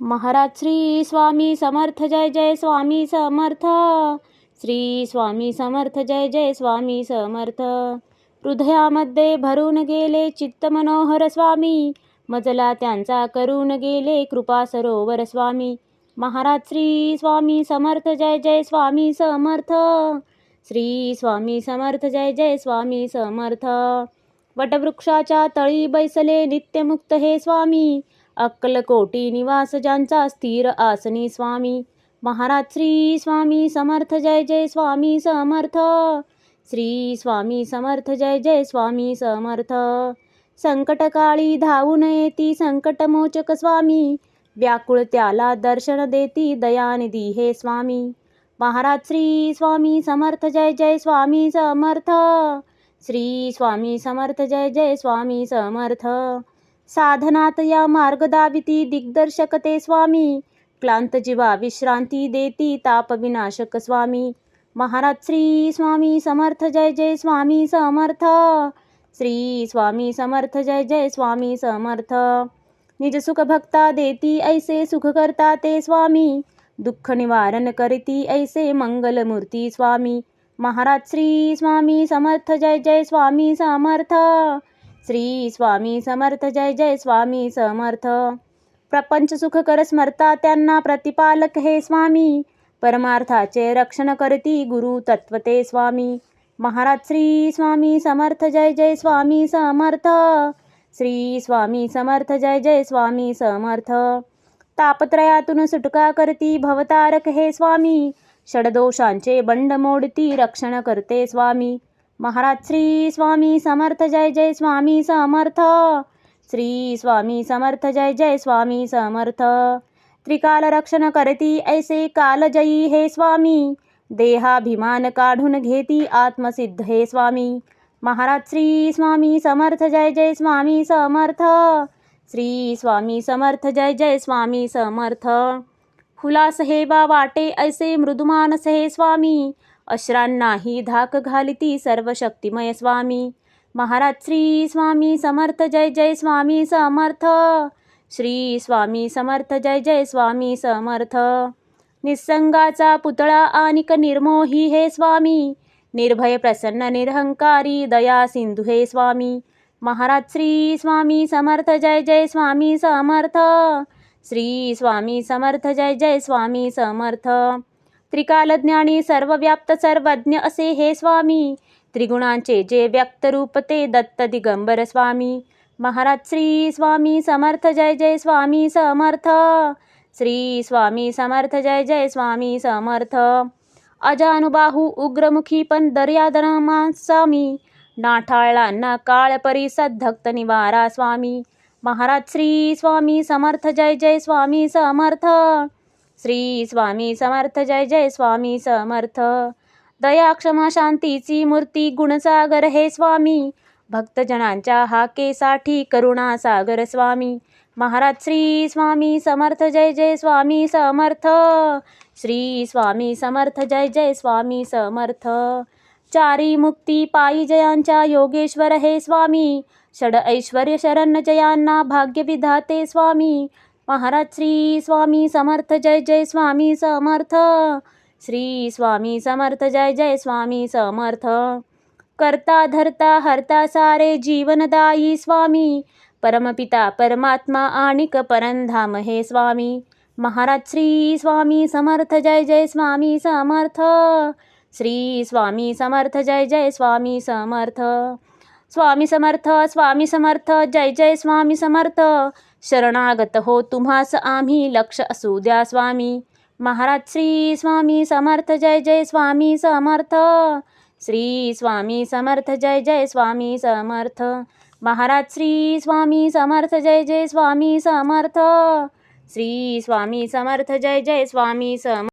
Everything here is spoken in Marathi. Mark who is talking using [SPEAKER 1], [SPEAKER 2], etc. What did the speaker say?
[SPEAKER 1] महाराज श्री स्वामी समर्थ जय जय स्वामी समर्थ. श्री स्वामी समर्थ जय जय स्वामी समर्थ. हृदयामध्ये भरून गेले चित्त मनोहर स्वामी, मजला त्यांचा करून गेले कृपा सरोवर स्वामी. महाराज श्री स्वामी समर्थ जय जय स्वामी समर्थ. श्री स्वामी समर्थ जय जय स्वामी समर्थ. वटवृक्षाच्या तळी बैसले नित्यमुक्त हे स्वामी, अक्कलकोटी निवास ज्यांचा स्थिर आसनी स्वामी. महाराज श्री स्वामी समर्थ जय जय स्वामी समर्थ. श्री स्वामी समर्थ जय जय स्वामी समर्थ. संकटकाळी धावून येती संकटमोचक स्वामी, व्याकुळ त्याला दर्शन देती दयानिधी हे स्वामी. महाराज श्री स्वामी समर्थ जय जय स्वामी समर्थ. श्री स्वामी समर्थ जय जय स्वामी समर्थ. साधनात या मार्ग दाविती दिग्दर्शक ते स्वामी, क्लांत जीवा विश्रांती देती ताप विनाशक स्वामी. महाराज श्री स्वामी समर्थ जय जय स्वामी समर्थ. श्री स्वामी समर्थ जय जय स्वामी समर्थ. निज सुख भक्ता देती ऐसे सुख करता ते स्वामी, दुःख निवारण करती ऐसे मंगलमूर्ती स्वामी. महाराज श्री स्वामी समर्थ जय जय स्वामी समर्थ. श्री स्वामी समर्थ जय जय स्वामी समर्थ. प्रपंच सुख कर स्मरता त्यांना प्रतिपालक हे स्वामी, परमार्थाचे रक्षण करती गुरु तत्वते स्वामी. महाराज श्री स्वामी समर्थ जय जय स्वामी समर्थ. श्री स्वामी समर्थ जय जय स्वामी समर्थ. तापत्रयातून सुटका करती भवतारक हे स्वामी, षडदोषांचे बंड मोडती रक्षण करते स्वामी. महाराज श्री स्वामी समर्थ जय जय स्वामी समर्थ. श्री स्वामी समर्थ जय जय स्वामी समर्थ. त्रिकाल रक्षण करती ऐसे कालजयी हे स्वामी, देहाभिमान काढून घेती आत्मसिद्ध हे स्वामी. महाराज श्री स्वामी समर्थ जय जय स्वामी समर्थ. श्री स्वामी समर्थ जय जय स्वामी समर्थ. हुलास हे बा वाटे ऐसे मृदुमानस हे स्वामी, अश्रांनाही धाक घालिती सर्व शक्तिमय स्वामी. महाराज श्री स्वामी समर्थ जय जय स्वामी समर्थ. श्री स्वामी समर्थ जय जय स्वामी समर्थ. निसंगाचा पुतळा आनिक निर्मोही हे स्वामी, निर्भय प्रसन्न निरहंकारी दया सिंधू हे स्वामी. महाराज श्री स्वामी समर्थ जय जय स्वामी समर्थ. श्री स्वामी समर्थ जय जय स्वामी समर्थ. त्रिकालज्ञानी सर्वव्याप्त सर्वज्ञ असे हे स्वामी, त्रिगुणांचे जे व्यक्त रूप ते दत्त दिगंबर स्वामी. महाराज श्री स्वामी समर्थ जय जय स्वामी समर्थ. श्री स्वामी समर्थ जय जय स्वामी समर्थ. अजानुबाहू उग्रमुखी पण दर्यादनमा स्वामी, नाठाळला ना काळ परिसद धक्त निवारा स्वामी. महाराज श्री स्वामी समर्थ जय जय स्वामी समर्थ. श्री स्वामी समर्थ जय जय स्वामी समर्थ. दया क्षमा शांतीची मूर्ती गुणसागर हे स्वामी, भक्तजनांच्या हाकेसाठी करुणा सागर स्वामी. महाराज श्री स्वामी समर्थ जय जय स्वामी समर्थ. श्री स्वामी समर्थ जय जय स्वामी समर्थ. चारी मुक्ती पायी जयांच्या योगेश्वर हे स्वामी, षड ऐश्वर्य शरण जयांना भाग्य विधाते स्वामी. महाराज श्री स्वामी समर्थ जय जय स्वामी समर्थ. श्री स्वामी समर्थ जय जय स्वामी समर्थ. करता धरता हरता सारे जीवनदायी स्वामी, परमपिता परमात्मा आणिक परंधाम हे स्वामी. महाराज श्री स्वामी समर्थ जय जय स्वामी समर्थ. श्री स्वामी समर्थ जय जय स्वामी समर्थ. स्वामी समर्थ स्वामी समर्थ जय जय स्वामी समर्थ. शरणागत हो तुम्हास आम्ही लक्ष असू द्या स्वामी. महाराज श्री स्वामी समर्थ जय जय स्वामी समर्थ. श्री स्वामी समर्थ जय जय स्वामी समर्थ. महाराज श्री स्वामी समर्थ जय जय स्वामी समर्थ. श्री स्वामी समर्थ जय जय स्वामी समर्थ.